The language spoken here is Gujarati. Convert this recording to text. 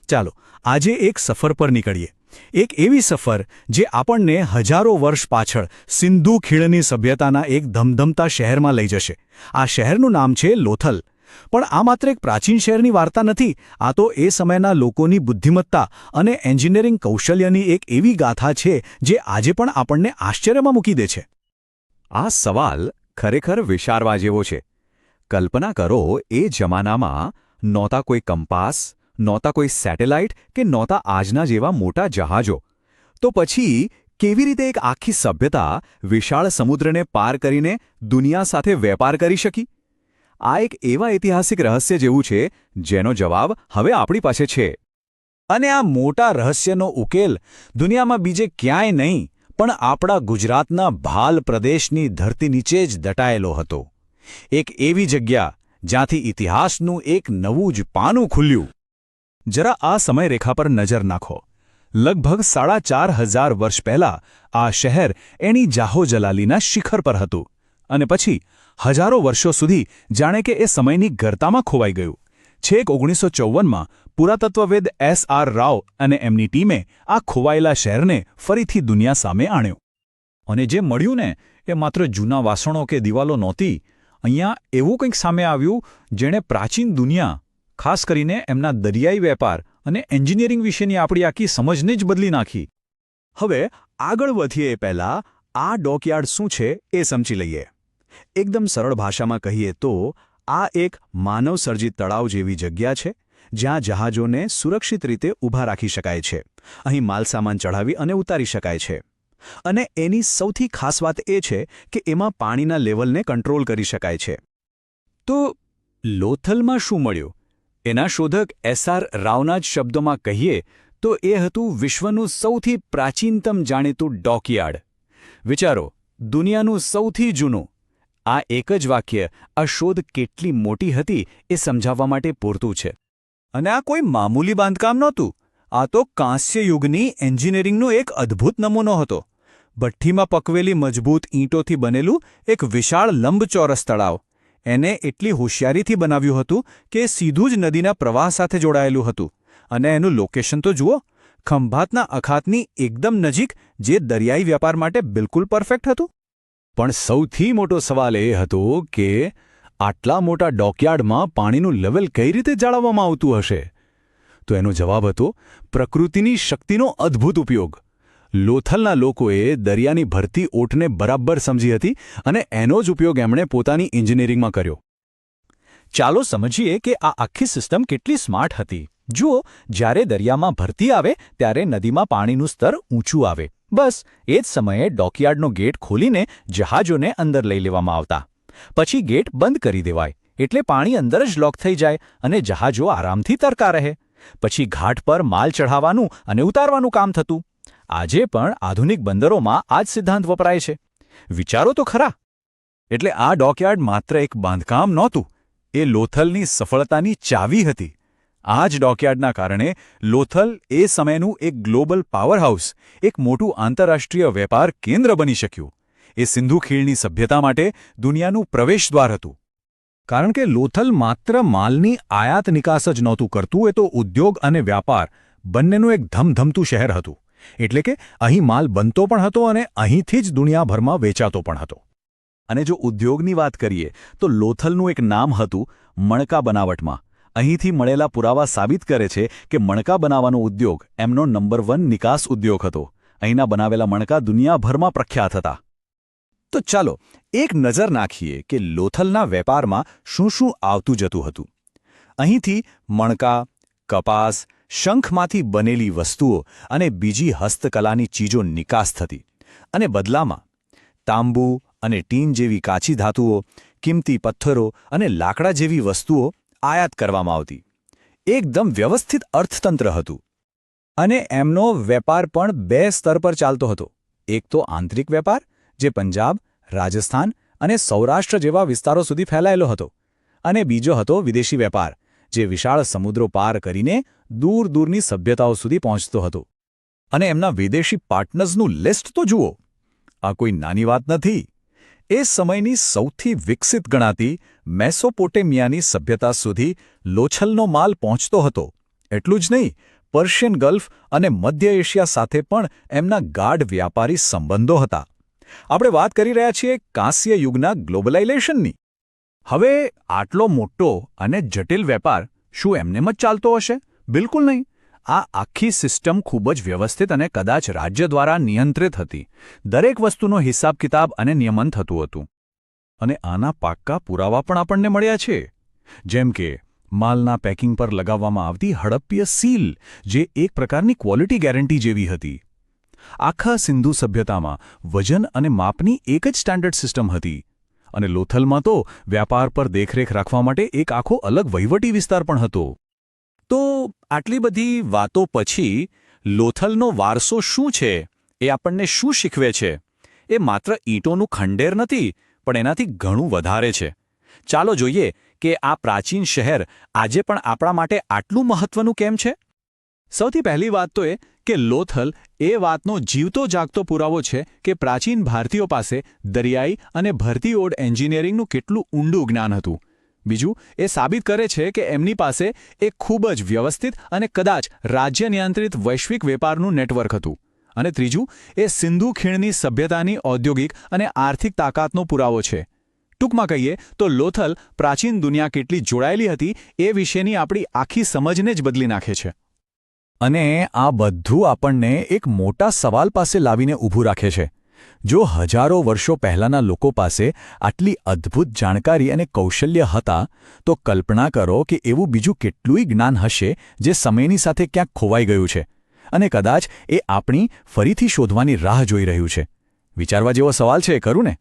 ચાલો આજે એક સફર પર નીકળીએ, એક એવી સફર જે આપણને હજારો વર્ષ પાછળ સિંધુ ખીણની સભ્યતાના એક ધમધમતા શહેરમાં લઈ જશે. આ શહેરનું નામ છે લોથલ. પણ આ માત્ર એક પ્રાચીન શહેરની વાર્તા નથી, આ તો એ સમયના લોકોની બુદ્ધિમત્તા અને એન્જિનિયરિંગ કૌશલ્યની એક એવી ગાથા છે જે આજે પણ આપણને આશ્ચર્યમાં મૂકી દે છે. આ સવાલ ખરેખર વિચારવા જેવો છે. કલ્પના કરો, એ જમાનામાં નહોતા કોઈ કંપાસ, નહોતા કોઈ સેટેલાઇટ કે નહોતા આજના જેવા મોટા જહાજો. તો પછી કેવી રીતે એક આખી સભ્યતા વિશાળ સમુદ્રને પાર કરીને દુનિયા સાથે વેપાર કરી શકી? આ એક એવા ઐતિહાસિક રહસ્ય જેવું છે જેનો જવાબ હવે આપણી પાસે છે. અને આ મોટા રહસ્યનો ઉકેલ દુનિયામાં બીજે ક્યાંય નહીં પણ આપણા ગુજરાતના ભાલ પ્રદેશની ધરતી નીચે જ દટાયેલો હતો. એક એવી જગ્યા જ્યાંથી ઇતિહાસનું એક નવું જ પાનું ખુલ્યું. જરા આ સમયરેખા પર નજર નાખો. લગભગ 4,500 વર્ષ પહેલાં આ શહેર એની જાહોજલાલીના શિખર પર હતું, અને પછી હજારો વર્ષો સુધી જાણે કે એ સમયની ગર્તામાં ખોવાઈ ગયું. છેક 1954માં પુરાતત્વવેદ S.R. રાવ અને એમની ટીમે આ ખોવાયેલા શહેરને ફરીથી દુનિયા સામે આણ્યો. અને જે મળ્યું ને એ માત્ર જૂના વાસણો કે દિવાલો નહોતી. અહીંયા એવું કંઈક સામે આવ્યું જેણે પ્રાચીન દુનિયા, ખાસ કરીને એમના દરિયાઈ વેપાર અને એન્જિનિયરિંગ વિશેની આપણી આખી સમજને જ બદલી નાખી. હવે આગળ વધીએ એ પહેલાં આ ડોકયાર્ડ શું છે એ સમજી લઈએ. એકદમ સરળ ભાષામાં કહીએ તો આ એક માનવસર્જિત તળાવ જેવી જગ્યા છે જ્યાં જહાજોને સુરક્ષિત રીતે ઊભા રાખી શકાય છે. અહીં માલસામાન ચઢાવી અને ઉતારી શકાય છે. અને એની સૌથી ખાસ વાત એ છે કે એમાં પાણીના લેવલને કંટ્રોલ કરી શકાય છે. તો લોથલમાં શું મળ્યું? એના શોધક S.R. રાવના જ શબ્દોમાં કહીએ તો એ હતું વિશ્વનું સૌથી પ્રાચીનતમ જાણીતું ડોકયાર્ડ. વિચારો, દુનિયાનું સૌથી જૂનું. આ એક જ વાક્ય આ શોધ કેટલી મોટી હતી એ સમજાવવા માટે પૂરતું છે. અને આ કોઈ મામૂલી બાંધકામ નહોતું. આ તો કાંસ્ય યુગની એન્જિનિયરિંગનો એક અદ્ભુત નમૂનો હતો. ભઠ્ઠીમાં પકવેલી મજબૂત ઈંટોથી બનેલું એક વિશાળ લંબચોરસ તળાવ. એને એટલી હોશિયારીથી બનાવ્યું હતું કે સીધું જ નદીના પ્રવાહ સાથે જોડાયેલું હતું. અને એનું લોકેશન તો જુઓ, ખંભાતના અખાતની એકદમ નજીક, જે દરિયાઈ વ્યાપાર માટે બિલકુલ પરફેક્ટ હતું. પણ સૌથી મોટો સવાલ એ હતો કે આટલા મોટા ડોકયાર્ડમાં પાણીનું લેવલ કઈ રીતે જાળવવામાં આવતું હશે? તો એનો જવાબ હતો પ્રકૃતિની શક્તિનો અદ્ભુત ઉપયોગ. લોથલના લોકોએ દરિયાની ભરતી ઓટને બરાબર સમજી હતી અને એનો જ ઉપયોગ એમણે પોતાની એન્જિનિયરિંગમાં કર્યો. ચાલો સમજીએ કે આ આખી સિસ્ટમ કેટલી સ્માર્ટ હતી. જુઓ, જ્યારે દરિયામાં ભરતી આવે ત્યારે નદીમાં પાણીનું સ્તર ઊંચું આવે. બસ એ જ સમયે ડોકયાર્ડનો ગેટ ખોલીને જહાજોને અંદર લઈ લેવામાં આવતા. પછી ગેટ બંધ કરી દેવાય એટલે પાણી અંદર જ લોક થઈ જાય અને જહાજો આરામથી તરતા રહે. પછી ઘાટ પર માલ ચઢાવવાનું અને ઉતારવાનું કામ થતું. આજે પણ આધુનિક બંદરોમાં આ જ સિદ્ધાંત વપરાય છે. વિચારો તો ખરા. એટલે આ ડોકયાર્ડ માત્ર એક બાંધકામ નહોતું, એ લોથલની સફળતાની ચાવી હતી. આ જ ડોકયાર્ડના કારણે લોથલ એ સમયનું એક ગ્લોબલ પાવરહાઉસ, એક મોટું આંતરરાષ્ટ્રીય વેપાર કેન્દ્ર બની શક્યું. એ સિંધુ ખીણની સભ્યતા માટે દુનિયાનું પ્રવેશદ્વાર હતું. કારણ કે લોથલ માત્ર માલની આયાત નિકાસ જ નહોતું કરતું, એ તો ઉદ્યોગ અને વ્યાપાર બંનેનું એક ધમધમતું શહેર હતું. એટલે કે અહીં માલ બનતો પણ હતો અને અહીંથી જ દુનિયાભરમાં વેચાતો પણ હતો. અને જો ઉદ્યોગની વાત કરીએ તો લોથલનું એક નામ હતું મણકા બનાવટમાં. અહીંથી મળેલા પુરાવા સાબિત કરે છે કે મણકા બનાવવાનો ઉદ્યોગ એમનો નંબર 1 નિકાસ ઉદ્યોગ હતો. અહીંના બનાવેલા મણકા દુનિયાભરમાં પ્રખ્યાત હતા. તો ચાલો એક નજર નાખીએ કે લોથલના વેપારમાં શું શું આવતું જતું હતું. અહીંથી મણકા, કપાસ, શંખમાંથી બનેલી વસ્તુઓ અને બીજી હસ્તકલાની ચીજો નિકાસ થતી. અને બદલામાં તાંબુ અને ટીન જેવી કાચી ધાતુઓ, કિંમતી પથ્થરો અને લાકડા જેવી વસ્તુઓ આયાત કરવામાં આવતી. એકદમ વ્યવસ્થિત અર્થતંત્ર હતું. અને એમનો વેપાર પણ 2 સ્તર પર ચાલતો હતો. એક તો આંતરિક વેપાર, જે પંજાબ, રાજસ્થાન અને સૌરાષ્ટ્ર જેવા વિસ્તારો સુધી ફેલાયેલો હતો. અને બીજો હતો વિદેશી વેપાર, જે વિશાળ સમુદ્રો પાર કરીને દૂર દૂરની સભ્યતાઓ સુધી પહોંચતો હતો. અને એમના વિદેશી પાર્ટનર્સનું લિસ્ટ તો જુઓ. આ કોઈ નાની વાત નથી. એ સમયની સૌથી વિકસિત ગણાતી મેસોપોટેમિયાની સભ્યતા સુધી લોથલનો માલ પહોંચતો હતો. એટલું જ નહીં, પર્શિયન ગલ્ફ અને મધ્ય એશિયા સાથે પણ એમના ગાઢ વ્યાપારી સંબંધો હતા. આપણે વાત કરી રહ્યા છીએ કાંસ્ય યુગના ગ્લોબલાઇઝેશનની. હવે આટલો મોટો અને જટિલ વેપાર શું એમનેમ જ ચાલતો હશે? બિલકુલ નહીં. આ આખી સિસ્ટમ ખૂબ જ વ્યવસ્થિત અને કદાચ રાજ્ય દ્વારા નિયંત્રિત હતી. દરેક વસ્તુનો હિસાબ કિતાબ અને નિયમન થતું હતું. અને આના પાક્કા પુરાવા પણ આપણને મળ્યા છે. જેમ કે માલના પેકિંગ પર લગાવવામાં આવતી હડપ્પીય સીલ, જે એક પ્રકારની ક્વોલિટી ગેરંટી જેવી હતી. આખા સિંધુ સભ્યતામાં વજન અને માપની એક જ સ્ટાન્ડર્ડ સિસ્ટમ હતી. અને લોથલમાં તો વ્યાપાર પર દેખરેખ રાખવા માટે એક આખો અલગ વહીવટી વિસ્તાર પણ હતો. તો આટલી બધી વાતો પછી લોથલનો વારસો શું છે? એ આપણને શું શીખવે છે? એ માત્ર ઈંટોનું ખંડેર નથી, પણ એનાથી ઘણું વધારે છે. ચાલો જોઈએ કે આ પ્રાચીન શહેર આજે પણ આપણા માટે આટલું મહત્વનું કેમ છે. સૌથી પહેલી વાત તો એ કે લોથલ એ વાતનો જીવતો જાગતો પુરાવો છે કે પ્રાચીન ભારતીયો પાસે દરિયાઈ અને ભરતીઓડ એન્જિનિયરિંગનું કેટલું ઊંડું જ્ઞાન હતું. બીજું, એ સાબિત કરે છે કે એમની પાસે એક ખૂબ જ વ્યવસ્થિત અને કદાચ રાજ્ય નિયંત્રિત વૈશ્વિક વેપારનું નેટવર્ક હતું. અને ત્રીજું, એ સિંધુ ખીણની સભ્યતાની ઔદ્યોગિક અને આર્થિક તાકાતનો પુરાવો છે. ટૂંકમાં કહીએ તો લોથલ પ્રાચીન દુનિયા કેટલી જોડાયેલી હતી એ વિશેની આપણી આખી સમજને જ બદલી નાખે છે. અને આ બધું આપણને એક મોટા સવાલ પાસે લાવીને ઊભું રાખે છે. જો હજારો વર્ષો પહેલાંના લોકો પાસે આટલી અદ્ભુત જાણકારી અને કૌશલ્ય હતા, તો કલ્પના કરો કે એવું બીજું કેટલુંય જ્ઞાન હશે જે સમયની સાથે ક્યાંક ખોવાઈ ગયું છે અને કદાચ એ આપણી ફરીથી શોધવાની રાહ જોઈ રહ્યું છે. વિચારવા જેવો સવાલ છે, ખરું ને?